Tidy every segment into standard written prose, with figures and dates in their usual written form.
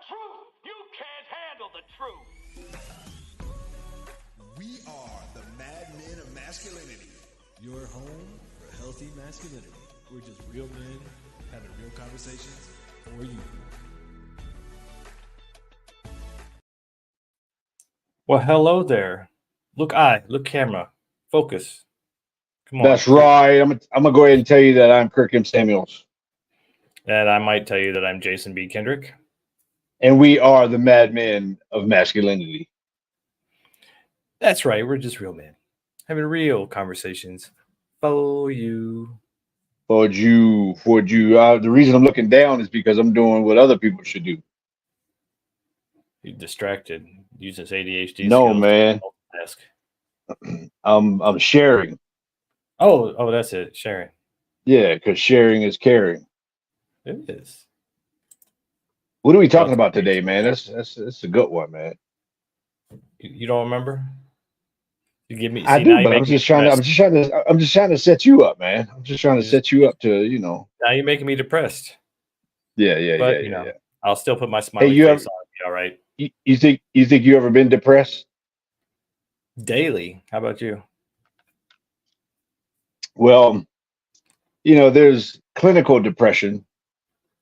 truth. You can't handle the truth. We are the Mad Men of Masculinity. Your home for healthy masculinity. We're just real men having real conversations for you. Well, hello there. Look camera. Focus. Come on. That's right. I'm gonna go ahead and tell you that I'm Kirk M. Samuels, And I might tell you that I'm Jason B. Kendrick. and we are the Mad Men of Masculinity. That's right. We're just real men having real conversations for you. For you. The reason I'm looking down is because I'm doing what other people should do. You're distracted. Using his ADHD No, skills. man. To I'm sharing. Oh, that's it. Sharing. Yeah, because sharing is caring. It is. What are we talking about today, man? That's a good one, man. You don't remember? You give me. I See, do, now you but make I'm just trying to set you up, man. I'm just trying to set you up to, Now you're making me depressed. Yeah. But yeah. I'll still put my smiley face on. All right. You think you ever been depressed? Daily. How about you? Well, there's clinical depression,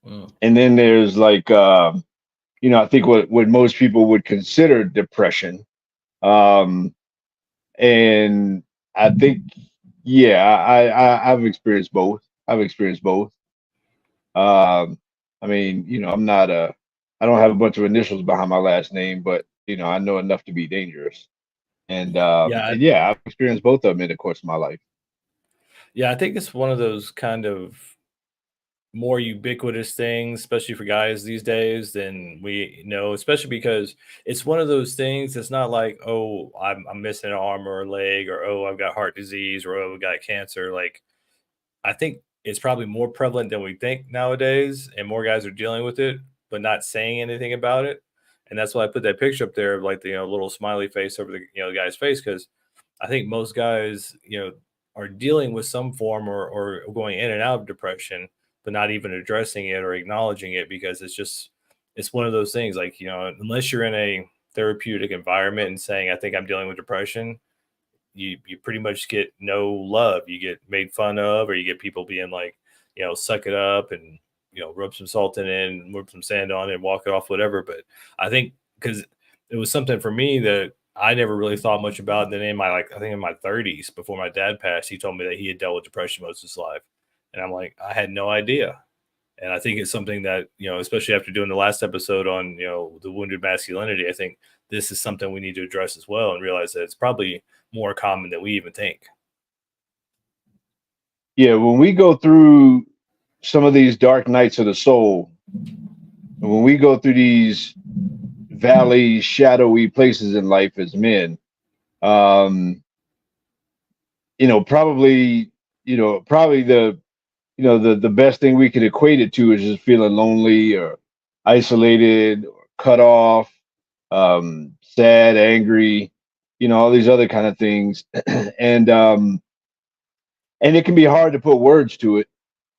and then there's like, I think what most people would consider depression. And I think, I've experienced both. I mean, I don't have a bunch of initials behind my last name, but I know enough to be dangerous. And I've experienced both of them in the course of my life. Yeah, I think it's one of those kind of more ubiquitous things, especially for guys these days, than we know, especially because it's one of those things that's not like, oh, I'm missing an arm or a leg, or oh, I've got heart disease, or oh, I've got cancer. Like, I think it's probably more prevalent than we think nowadays, and more guys are dealing with it, but not saying anything about it. And that's why I put that picture up there of like the little smiley face over the guy's face, because I think most guys are dealing with some form or going in and out of depression, but not even addressing it or acknowledging it, because it's one of those things like, unless you're in a therapeutic environment and saying, I think I'm dealing with depression, you pretty much get no love. You get made fun of, or you get people being like, suck it up and, rub some salt in it and rub some sand on it and walk it off, whatever. But I think because it was something for me that I never really thought much about. And then I think in my 30s, before my dad passed, he told me that he had dealt with depression most of his life. And I'm like, I had no idea. And I think it's something that, especially after doing the last episode on, the wounded masculinity, I think this is something we need to address as well, and realize that it's probably more common than we even think. Yeah, when we go through some of these dark nights of the soul, when we go through these valley, shadowy places in life as men, probably the best thing we could equate it to is just feeling lonely or isolated or cut off, sad, angry, all these other kind of things. And it can be hard to put words to it.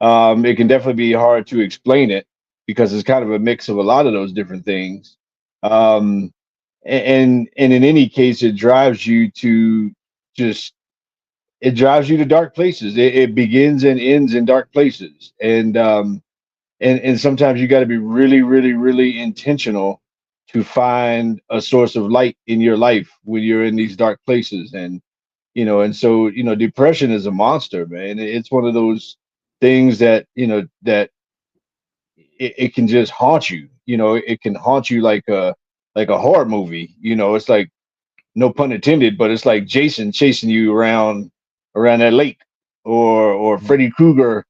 It can definitely be hard to explain it because it's kind of a mix of a lot of those different things. And in any case, it drives you to dark places. It begins and ends in dark places. And sometimes you got to be really, really, really intentional to find a source of light in your life when you're in these dark places. And so depression is a monster, man. It's one of those things that that it can just haunt you. It can haunt you like a horror movie. It's like, no pun intended, but it's like Jason chasing you around that lake, or Freddy Krueger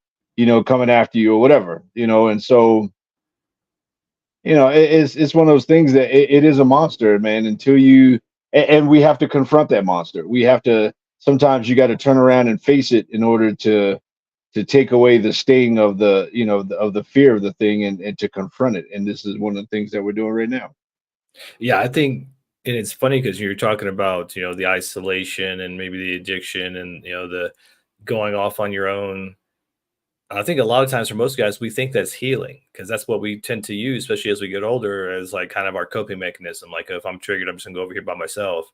coming after you, or whatever. And so it's one of those things that it is a monster, man, until and we have to confront that monster. We have to, sometimes you got to turn around and face it in order to take away the sting of the of the fear of the thing, and to confront it. And this is one of the things that we're doing right now. Yeah, I think, and it's funny because you're talking about the isolation and maybe the addiction and the going off on your own. I think a lot of times for most guys, we think that's healing because that's what we tend to use, especially as we get older, as like kind of our coping mechanism. Like if I'm triggered, I'm just gonna go over here by myself.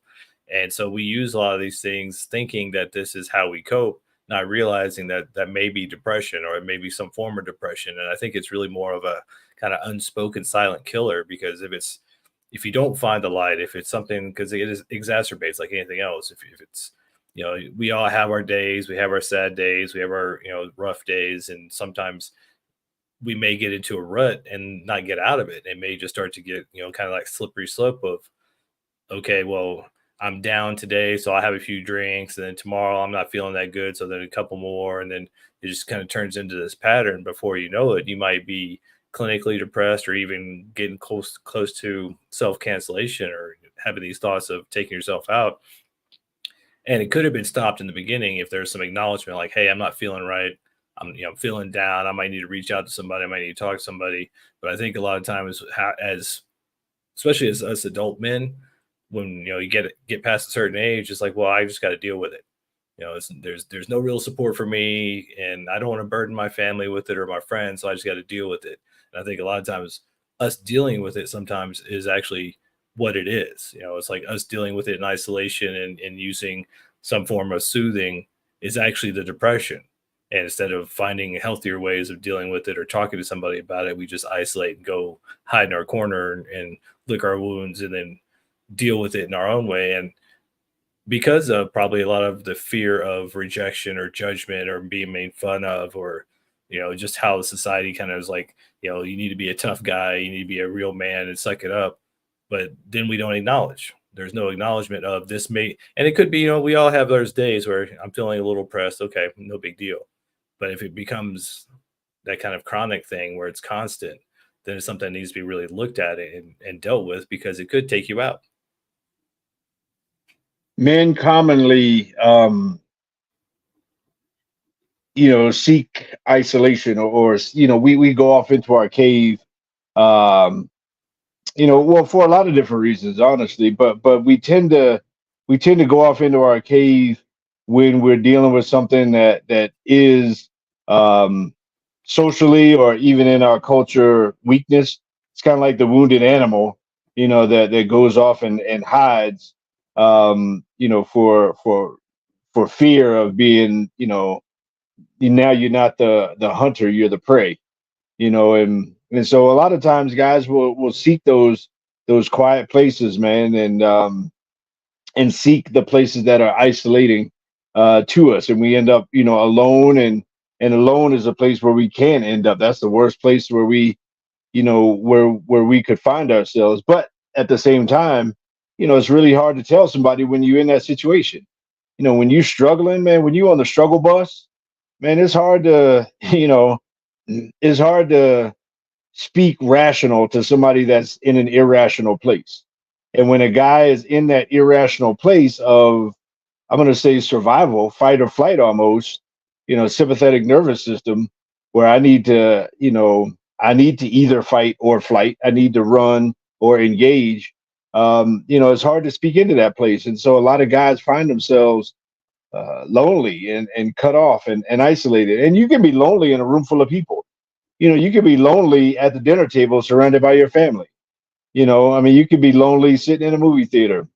And so we use a lot of these things thinking that this is how we cope, not realizing that that may be depression or it may be some form of depression. And I think it's really more of a kind of unspoken silent killer because if you don't find the light, if it's something because it is exacerbates like anything else. If it's we all have our days, we have our sad days, we have our rough days, and sometimes we may get into a rut and not get out of it. It may just start to get kind of like slippery slope of okay, well, I'm down today, so I have a few drinks, and then tomorrow I'm not feeling that good, so then a couple more, and then it just kind of turns into this pattern. Before you know it, you might be clinically depressed or even getting close to self cancellation or having these thoughts of taking yourself out. And it could have been stopped in the beginning if there's some acknowledgement, like, "Hey, I'm not feeling right. I'm feeling down. I might need to reach out to somebody. I might need to talk to somebody." But I think a lot of times, as especially as us adult men, when you get past a certain age, it's like, well, I just got to deal with it. There's no real support for me, and I don't want to burden my family with it or my friends, so I just got to deal with it. And I think a lot of times, us dealing with it sometimes is actually what it is. It's like us dealing with it in isolation and using some form of soothing is actually the depression. And instead of finding healthier ways of dealing with it or talking to somebody about it, we just isolate and go hide in our corner and lick our wounds and then deal with it in our own way. And because of probably a lot of the fear of rejection or judgment or being made fun of, or just how the society kind of is like, you need to be a tough guy, you need to be a real man and suck it up. But then we don't acknowledge. There's no acknowledgement of this and it could be, we all have those days where I'm feeling a little pressed. Okay, no big deal. But if it becomes that kind of chronic thing where it's constant, then it's something that needs to be really looked at and dealt with because it could take you out. Men commonly, seek isolation or we go off into our cave, well, for a lot of different reasons, honestly, but we tend to go off into our cave when we're dealing with something that is socially or even in our culture weakness. It's kind of like the wounded animal, that goes off and hides, for fear of being, now you're not the hunter, you're the prey, and so a lot of times guys will seek those quiet places, man, and seek the places that are isolating to us, and we end up alone, and alone is a place where we can end up. That's the worst place where we where we could find ourselves. But at the same time, it's really hard to tell somebody when you're in that situation. When you're struggling, man, when you're on the struggle bus, man, it's hard to speak rational to somebody that's in an irrational place. And when a guy is in that irrational place of, I'm going to say survival, fight or flight almost, sympathetic nervous system, where I need to either fight or flight. I need to run or engage. It's hard to speak into that place. And so a lot of guys find themselves lonely and cut off and isolated. And you can be lonely in a room full of people. You could be lonely at the dinner table surrounded by your family. You could be lonely sitting in a movie theater,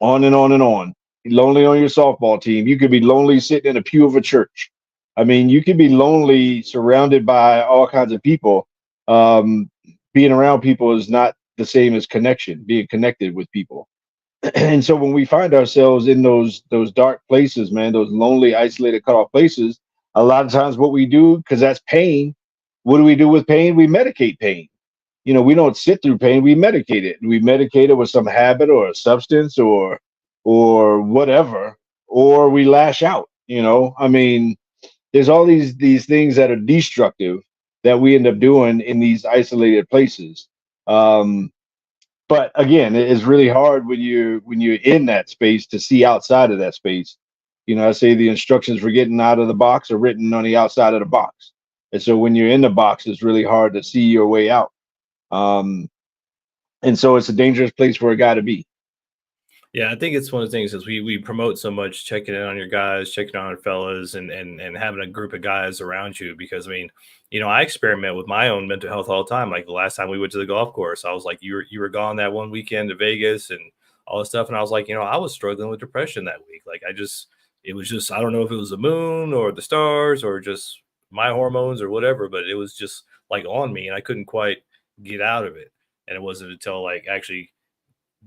on and on and on. Lonely on your softball team. You could be lonely sitting in a pew of a church. You could be lonely surrounded by all kinds of people. Being around people is not the same as being connected with people. And so when we find ourselves in those dark places, man, those lonely, isolated, cut off places, a lot of times what we do, because that's pain, what do we do with pain? We medicate pain. We don't sit through pain, we medicate it. We medicate it with some habit or a substance or whatever, or we lash out. There's all these things that are destructive that we end up doing in these isolated places. But again, it's really hard when you're in that space to see outside of that space. I say the instructions for getting out of the box are written on the outside of the box. And so when you're in the box, it's really hard to see your way out. And so it's a dangerous place for a guy to be. Yeah, I think it's one of the things is we promote so much checking in on your guys, checking on our fellas, and having a group of guys around you because I mean, I experiment with my own mental health all the time. Like the last time we went to the golf course, I was like, you were gone that one weekend to Vegas and all this stuff, and I was like, I was struggling with depression that week. Like it was just I don't know if it was the moon or the stars or just my hormones or whatever, but it was just like on me, and I couldn't quite get out of it. And it wasn't until like actually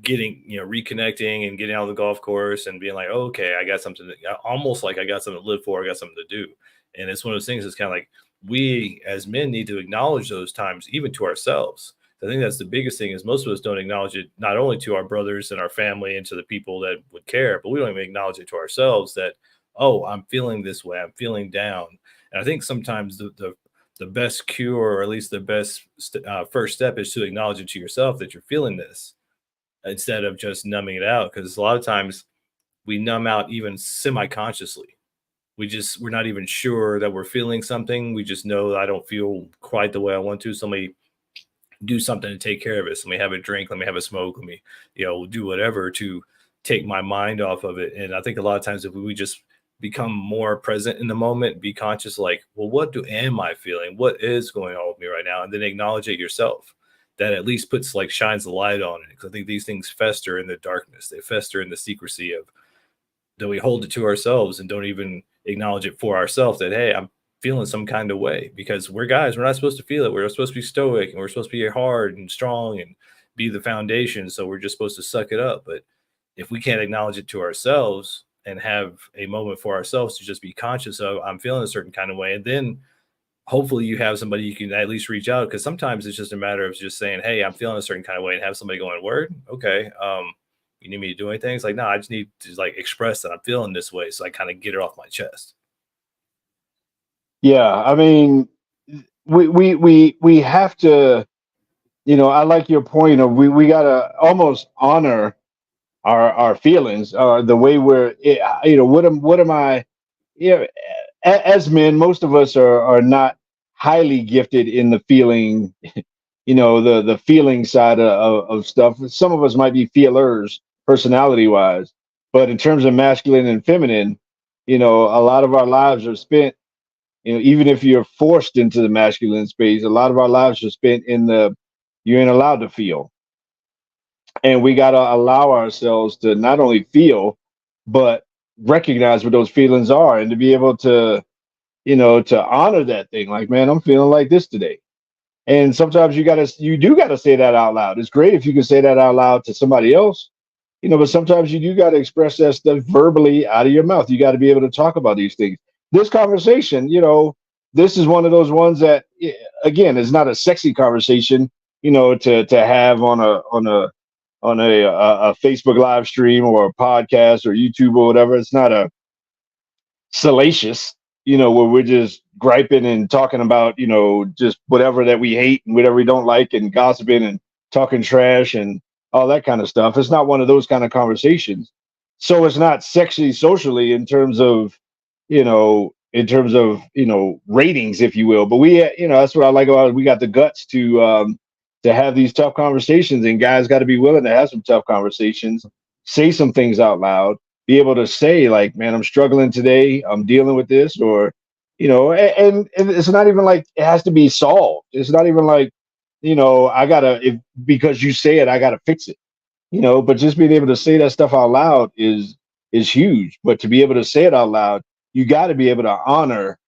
getting reconnecting and getting out of the golf course and being like, oh, okay, I got something almost like I got something to live for, I got something to do. And it's one of those things that's kind of like we as men need to acknowledge those times even to ourselves. I think that's the biggest thing is most of us don't acknowledge it not only to our brothers and our family and to the people that would care, but we don't even acknowledge it to ourselves that, oh, I'm feeling this way, I'm feeling down. And I think sometimes the best cure, or at least the best first step, is to acknowledge it to yourself that you're feeling this instead of just numbing it out. Because a lot of times we numb out even semi-consciously. We're not even sure that we're feeling something. We just know that I don't feel quite the way I want to. So let me do something to take care of it. So let me have a drink. Let me have a smoke. Let me, do whatever to take my mind off of it. And I think a lot of times if we just become more present in the moment, be conscious, like, well, am I feeling? What is going on with me right now? And then acknowledge it yourself. That at least shines the light on it. Because I think these things fester in the darkness. They fester in the secrecy of that we hold it to ourselves and don't even acknowledge it for ourselves that, hey, I'm feeling some kind of way because we're guys. We're not supposed to feel it. We're supposed to be stoic and we're supposed to be hard and strong and be the foundation. So we're just supposed to suck it up. But if we can't acknowledge it to ourselves and have a moment for ourselves to just be conscious of, I'm feeling a certain kind of way. And then hopefully you have somebody you can at least reach out, because sometimes it's just a matter of just saying, hey, I'm feeling a certain kind of way, and have somebody going, word, okay, you need me to do anything? It's like, no, I just need to like express that I'm feeling this way so I kind of get it off my chest. Yeah, I mean, we have to, I like your point of we gotta almost honor our feelings, the way what am I, yeah, as men, most of us are not highly gifted in the feeling, the feeling side of stuff. Some of us might be feelers personality wise, but in terms of masculine and feminine, a lot of our lives are spent, even if you're forced into the masculine space, a lot of our lives are spent you ain't allowed to feel. And we got to allow ourselves to not only feel, but recognize what those feelings are and to be able to, to honor that thing. Like, man, I'm feeling like this today. And sometimes you do gotta say that out loud. It's great if you can say that out loud to somebody else, but sometimes you do gotta express that stuff verbally out of your mouth. You got to be able to talk about these things. This conversation, this is one of those ones that, again, is not a sexy conversation, to have on a Facebook live stream or a podcast or YouTube or whatever. It's not a salacious, where we're just griping and talking about, just whatever that we hate and whatever we don't like and gossiping and talking trash and all that kind of stuff. It's not one of those kind of conversations. So it's not sexually socially in terms of, ratings, if you will. But that's what I like about it. We got the guts to have these tough conversations, and guys got to be willing to have some tough conversations, say some things out loud, be able to say like, man, I'm struggling today, I'm dealing with this, or and it's not even like it has to be solved. It's not even like, because you say it, I gotta fix it, but just being able to say that stuff out loud is huge. But to be able to say it out loud, you got to be able to honor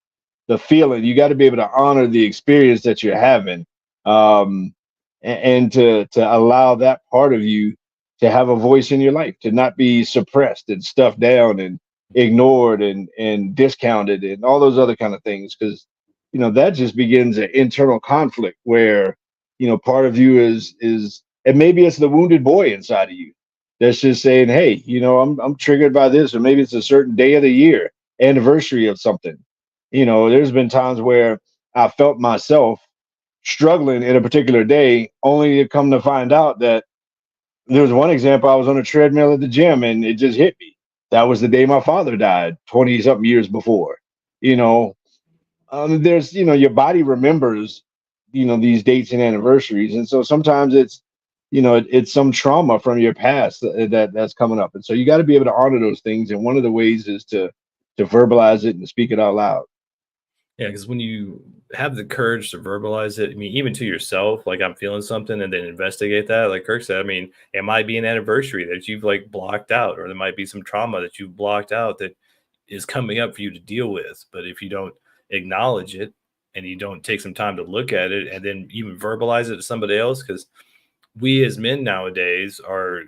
the feeling. You got to be able to honor the experience that you're having, and to allow that part of you to have a voice in your life, to not be suppressed and stuffed down and ignored and discounted and all those other kind of things. Because that just begins an internal conflict where part of you is and maybe it's the wounded boy inside of you that's just saying, hey, I'm triggered by this, or maybe it's a certain day of the year, anniversary of something. There's been times where I felt myself struggling in a particular day, only to come to find out that there was one example. I was on a treadmill at the gym and it just hit me. That was the day my father died 20 something years before. There's, your body remembers, these dates and anniversaries. And so sometimes it's, it's some trauma from your past that's coming up. And so you got to be able to honor those things. And one of the ways is to verbalize it and speak it out loud. Yeah, because when you have the courage to verbalize it, I mean, even to yourself, like I'm feeling something, and then investigate that. Like Kirk said, I mean, it might be an anniversary that you've like blocked out, or there might be some trauma that you've blocked out that is coming up for you to deal with. But if you don't acknowledge it and you don't take some time to look at it and then even verbalize it to somebody else, because we as men nowadays are,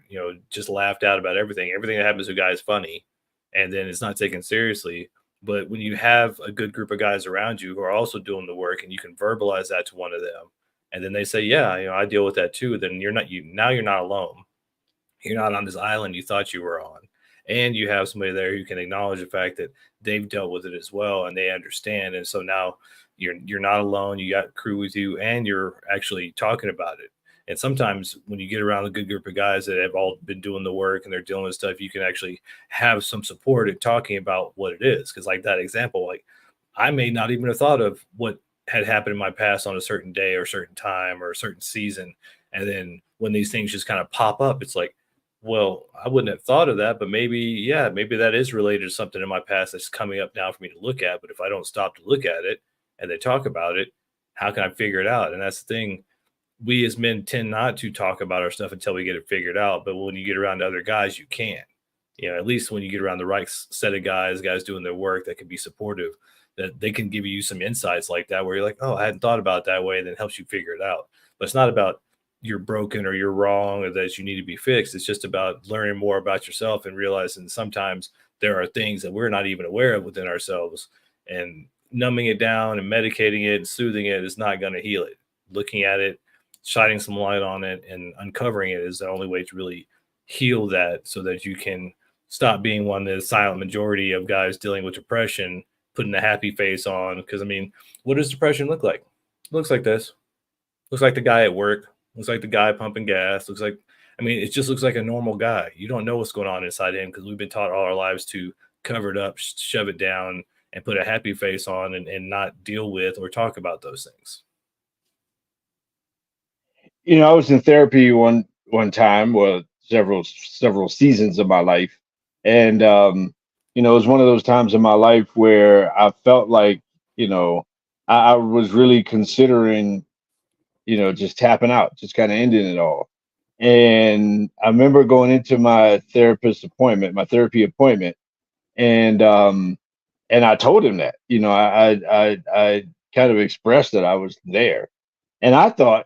just laughed out about everything. Everything that happens to a guy is funny, and then it's not taken seriously. But when you have a good group of guys around you who are also doing the work, and you can verbalize that to one of them, and then they say, "Yeah, I deal with that too," then you're not alone. You're not on this island you thought you were on, and you have somebody there who can acknowledge the fact that they've dealt with it as well, and they understand. And so now you're not alone. You got crew with you, and you're actually talking about it. And sometimes when you get around a good group of guys that have all been doing the work and they're dealing with stuff, you can actually have some support in talking about what it is. Because like that example, like I may not even have thought of what had happened in my past on a certain day or certain time or a certain season. And then when these things just kind of pop up, it's like, well, I wouldn't have thought of that, but maybe that is related to something in my past that's coming up now for me to look at. But if I don't stop to look at it and they talk about it, how can I figure it out? And that's the thing. We as men tend not to talk about our stuff until we get it figured out. But when you get around to other guys, you can. At least when you get around the right set of guys doing their work that can be supportive, that they can give you some insights like that, where you're like, oh, I hadn't thought about it that way, and then helps you figure it out. But it's not about you're broken or you're wrong or that you need to be fixed. It's just about learning more about yourself and realizing sometimes there are things that we're not even aware of within ourselves, and numbing it down and medicating it and soothing it is not going to heal it. Looking at it, shining some light on it, and uncovering it is the only way to really heal that, so that you can stop being one of the silent majority of guys dealing with depression, putting a happy face on. Because I mean, what does depression look like? It looks like this. Looks like the guy at work. Looks like the guy pumping gas. It just looks like a normal guy. You don't know what's going on inside him, because we've been taught all our lives to cover it up, shove it down, and put a happy face on, and not deal with or talk about those things. I was in therapy one time, well, several seasons of my life, and it was one of those times in my life where I felt like, I was really considering, just tapping out, just kind of ending it all. And I remember going into my therapy appointment, and I told him that, I kind of expressed that I was there, and I thought,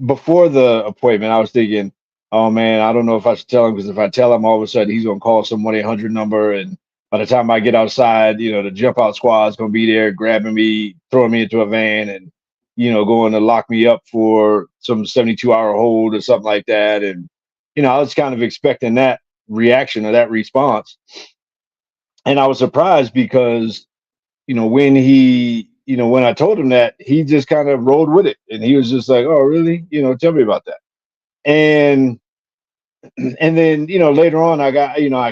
before the appointment, I was thinking, oh man, I don't know if I should tell him, because if I tell him, all of a sudden he's gonna call some 1-800 number, and by the time I get outside, the jump out squad is gonna be there grabbing me, throwing me into a van, and going to lock me up for some 72-hour hold or something like that. And I was kind of expecting that reaction or that response, and I was surprised because when I told him that, he just kind of rolled with it, and he was just like, "Oh, really? Tell me about that." And then later on, I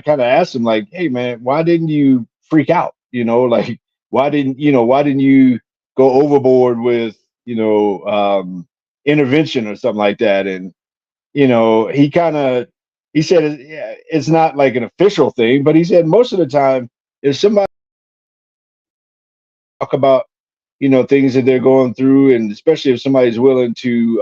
kind of asked him, like, "Hey man, why didn't you freak out? Like, why didn't you go overboard with intervention or something like that?" And he said, "Yeah, it's not like an official thing," but he said most of the time, if somebody talk about things that they're going through, and especially if somebody's willing to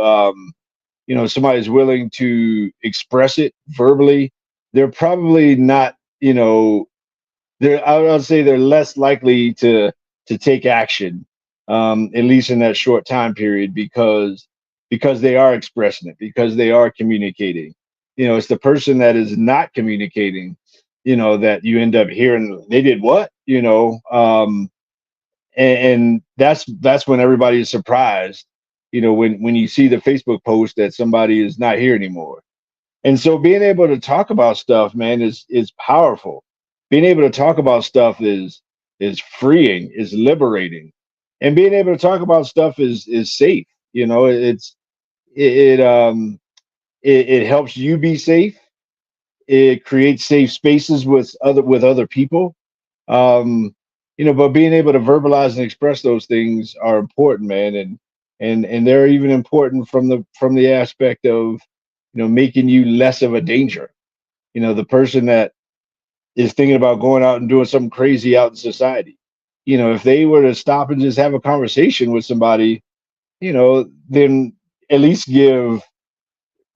express it verbally, they're probably not, I would say they're less likely to take action, at least in that short time period, because they are expressing it, because they are communicating. It's the person that is not communicating, that you end up hearing they did what, and that's when everybody is surprised, when you see the Facebook post that somebody is not here anymore. And so being able to talk about stuff, man, is powerful. Being able to talk about stuff is freeing, is liberating, and being able to talk about stuff is safe. It helps you be safe. It creates safe spaces with other people. But being able to verbalize and express those things are important, man. and they're even important from the aspect of making you less of a danger. The person that is thinking about going out and doing something crazy out in society, if they were to stop and just have a conversation with somebody, then at least give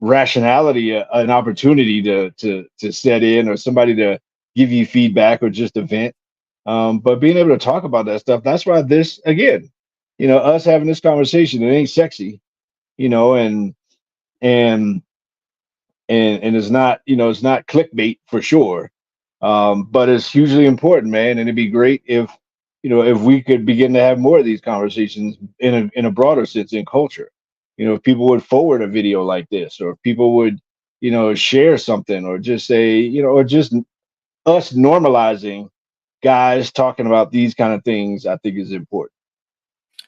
rationality an opportunity to set in, or somebody to give you feedback, or just a vent. But being able to talk about that stuff, that's why this, again, us having this conversation, it ain't sexy, and and and it's not, it's not clickbait for sure. But it's hugely important, man, and it'd be great if we could begin to have more of these conversations in a broader sense in culture. If people would forward a video like this, or if people would, share something, or just say, or just us normalizing guys talking about these kind of things, I think is important.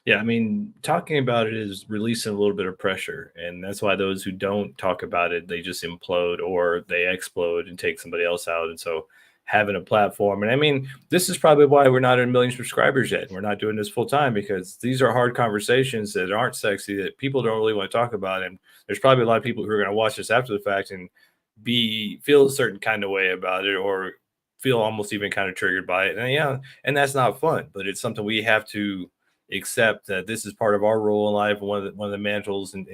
Yeah, I mean, talking about it is releasing a little bit of pressure, and that's why those who don't talk about it, they just implode or they explode and take somebody else out. And so having a platform, and I mean, this is probably why we're not at 1 million subscribers yet. We're not doing this full time, because these are hard conversations that aren't sexy, that people don't really want to talk about. And there's probably a lot of people who are going to watch this after the fact and feel a certain kind of way about it, or feel almost even kind of triggered by it. And yeah, and that's not fun, but it's something we have to accept, that this is part of our role in life. And one of the mantles and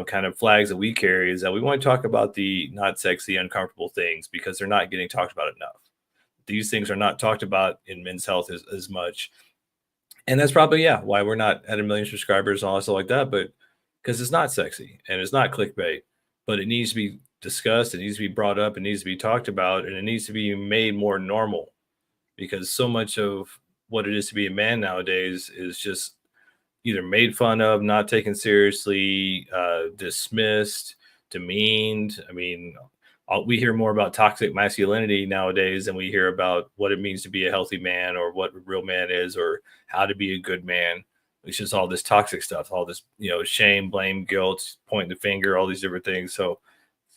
kind of flags that we carry is that we want to talk about the not sexy, uncomfortable things, because they're not getting talked about enough. These things are not talked about in men's health as much. And that's probably, why we're not at 1 million subscribers and all that stuff like that, but because it's not sexy and it's not clickbait, but it needs to be discussed. It needs to be brought up. It needs to be talked about, and it needs to be made more normal, because so much of what it is to be a man nowadays is just either made fun of, not taken seriously, dismissed, demeaned. I mean, we hear more about toxic masculinity nowadays than we hear about what it means to be a healthy man, or what a real man is, or how to be a good man. It's just all this toxic stuff, all this, shame, blame, guilt, pointing the finger, all these different things. So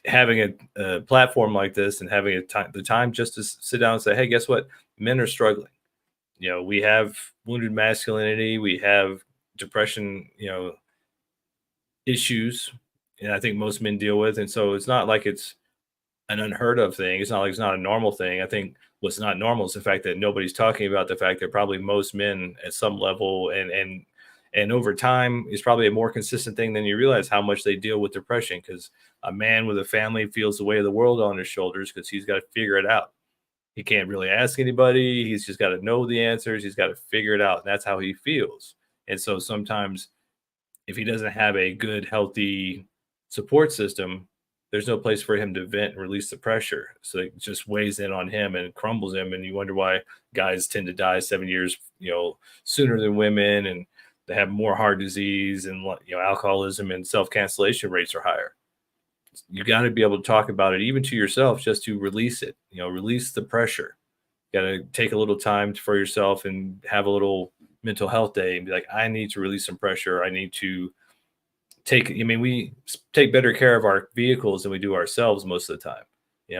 having a platform like this, and having the time just to sit down and say, hey, guess what? Men are struggling. We have wounded masculinity, we have depression, issues, and I think most men deal with. And so it's not like it's an unheard of thing. It's not like it's not a normal thing. I think what's not normal is the fact that nobody's talking about the fact that probably most men at some level and over time is probably a more consistent thing than you realize, how much they deal with depression. Because a man with a family feels the weight of the world on his shoulders, because he's got to figure it out. He can't really ask anybody. He's just got to know the answers. He's got to figure it out. And that's how he feels. And so sometimes if he doesn't have a good, healthy support system, there's no place for him to vent and release the pressure. So it just weighs in on him and crumbles him. And you wonder why guys tend to die 7 years, sooner than women. And they have more heart disease, and, alcoholism and self-cancellation rates are higher. You got to be able to talk about it, even to yourself, just to release it, release the pressure. You got to take a little time for yourself and have a little mental health day and be like, I need to release some pressure. I need to we take better care of our vehicles than we do ourselves most of the time.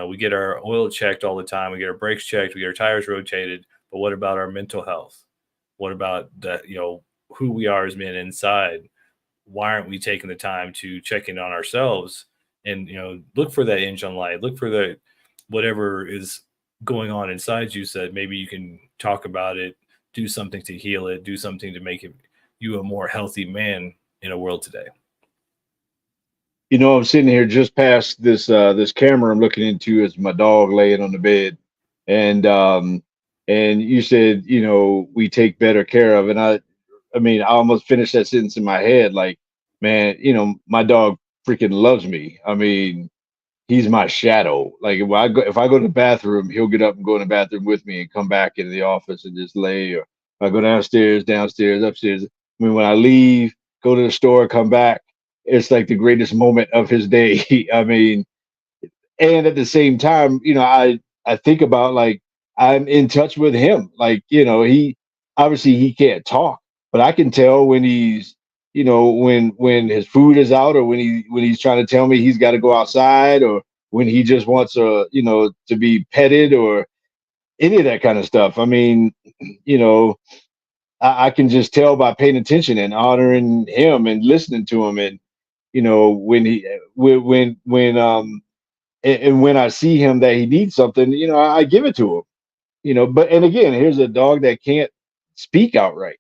We get our oil checked all the time. We get our brakes checked. We get our tires rotated. But what about our mental health? What about that, who we are as men inside? Why aren't we taking the time to check in on ourselves? And, look for that engine light, look for the whatever is going on inside you, so that maybe you can talk about it, do something to heal it, do something to make you a more healthy man in a world today. I'm sitting here just past this camera I'm looking into, is my dog laying on the bed. And you said, we take better care of. And I mean, I almost finished that sentence in my head. Like, man, my dog freaking loves me. I mean, he's my shadow. Like, if I go to the bathroom, he'll get up and go in the bathroom with me and come back into the office and just lay. Or if I go downstairs, upstairs. I mean, when I leave, go to the store, come back, it's like the greatest moment of his day. I mean, and at the same time, I think about, like, I'm in touch with him. Like, he obviously he can't talk, but I can tell when he's, when his food is out, or when he's trying to tell me he's got to go outside, or when he just wants to be petted, or any of that kind of stuff. I mean, I can just tell by paying attention and honoring him and listening to him. And when he when and when I see him that he needs something, I give it to him. But and again, here's a dog that can't speak outright.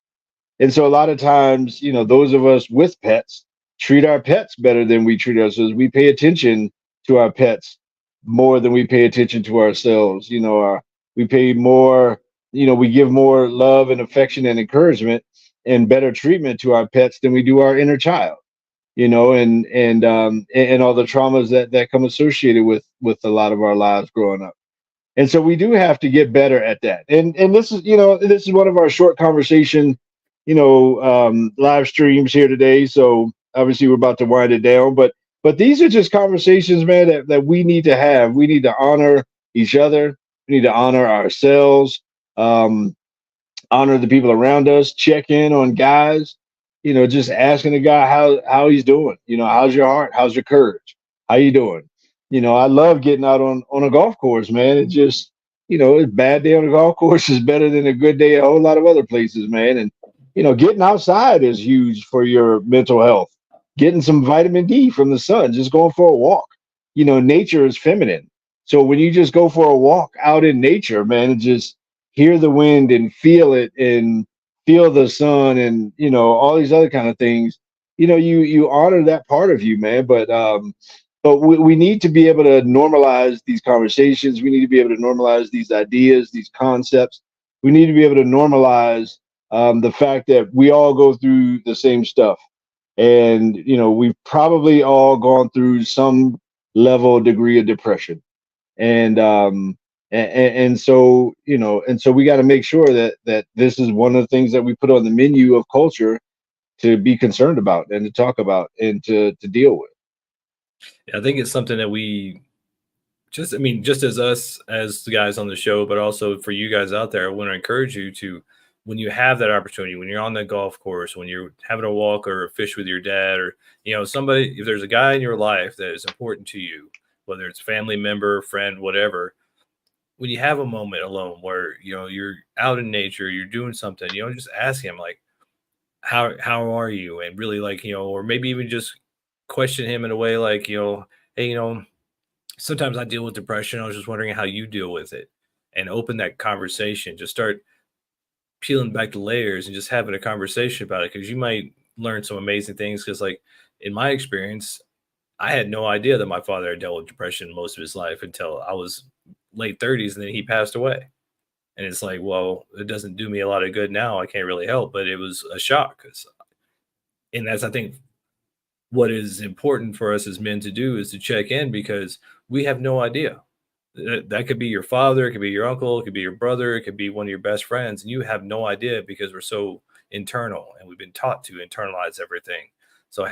And so a lot of times, those of us with pets treat our pets better than we treat ourselves. We pay attention to our pets more than we pay attention to ourselves. We pay more, we give more love and affection and encouragement and better treatment to our pets than we do our inner child. And all the traumas that come associated with a lot of our lives growing up. And so we do have to get better at that. And this is one of our short conversation, live streams here today. So obviously we're about to wind it down, but these are just conversations, man, that we need to have. We need to honor each other. We need to honor ourselves, honor the people around us, check in on guys, just asking a guy how he's doing. How's your heart? How's your courage? How you doing? I love getting out on a golf course, man. It just, a bad day on a golf course is better than a good day at a whole lot of other places, man. And, getting outside is huge for your mental health. Getting some vitamin D from the sun, just going for a walk. Nature is feminine. So when you just go for a walk out in nature, man, and just hear the wind and feel it and feel the sun and, all these other kind of things, you honor that part of you, man. But we need to be able to normalize these conversations. We need to be able to normalize these ideas, these concepts. We need to be able to normalize the fact that we all go through the same stuff. And, we've probably all gone through some level degree of depression. And so, we got to make sure that this is one of the things that we put on the menu of culture to be concerned about and to talk about and to deal with. I think it's something that we just as us, as the guys on the show, but also for you guys out there, I want to encourage you to, when you have that opportunity, when you're on the golf course, when you're having a walk or a fish with your dad, or, somebody, if there's a guy in your life that is important to you, whether it's family member, friend, whatever, when you have a moment alone where, you're out in nature, you're doing something, just ask him, like, how are you? And really, like, or maybe even just question him in a way like, hey, sometimes I deal with depression. I was just wondering how you deal with it, and open that conversation. Just start peeling back the layers and just having a conversation about it. Cause you might learn some amazing things. Cause like in my experience, I had no idea that my father had dealt with depression most of his life until I was late 30s, and then he passed away. And it's like, well, it doesn't do me a lot of good now. I can't really help, but it was a shock. And that's, I think, what is important for us as men to do is to check in, because we have no idea. That could be your father, it could be your uncle, it could be your brother, it could be one of your best friends, and you have no idea because we're so internal and we've been taught to internalize everything. So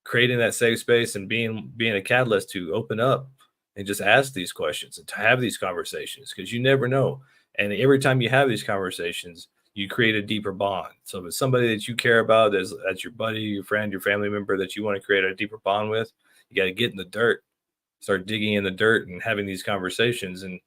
creating that safe space and being a catalyst to open up and just ask these questions and to have these conversations, because you never know. And every time you have these conversations, you create a deeper bond. So if it's somebody that you care about, that's your buddy, your friend, your family member that you want to create a deeper bond with, you got to get in the dirt, start digging in the dirt and having these conversations. And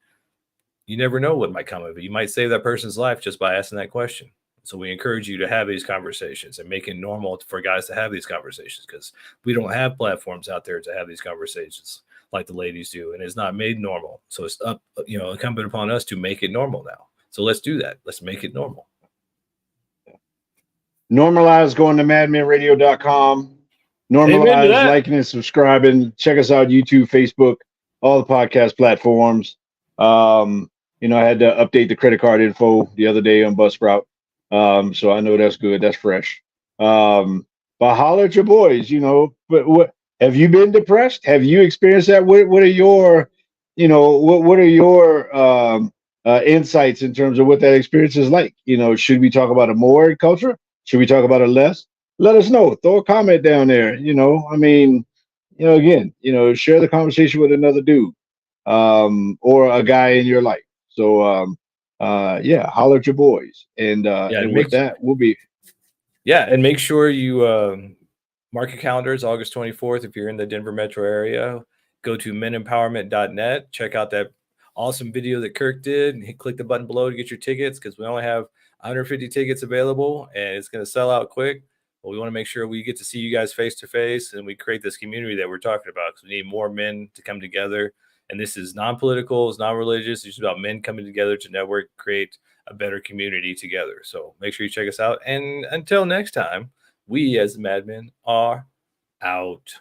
you never know what might come of it. You might save that person's life just by asking that question. So we encourage you to have these conversations and make it normal for guys to have these conversations, because we don't have platforms out there to have these conversations like the ladies do. And it's not made normal. So it's incumbent upon us to make it normal now. So let's do that. Let's make it normal. Normalize going to madmenradio.com. Normalize liking and subscribing. Check us out, YouTube, Facebook, all the podcast platforms. I had to update the credit card info the other day on Buzzsprout. So I know that's good. That's fresh. But holler at your boys, but what have you been depressed? Have you experienced that? What are your, what are your insights in terms of what that experience is like? Should we talk about it more in culture? Should we talk about it less? Let us know. Throw a comment down there. Again, share the conversation with another dude, or a guy in your life. So, holler at your boys. And with that, we'll be. Yeah. And make sure you mark your calendars, August 24th. If you're in the Denver metro area, go to menempowerment.net. Check out that awesome video that Kirk did, and click the button below to get your tickets, because we only have, 150 tickets available, and it's going to sell out quick. But we want to make sure we get to see you guys face to face, and we create this community that we're talking about, because we need more men to come together. And this is non-political, it's non-religious. It's just about men coming together to network, create a better community together. So make sure you check us out. And until next time, we as the Madmen are out.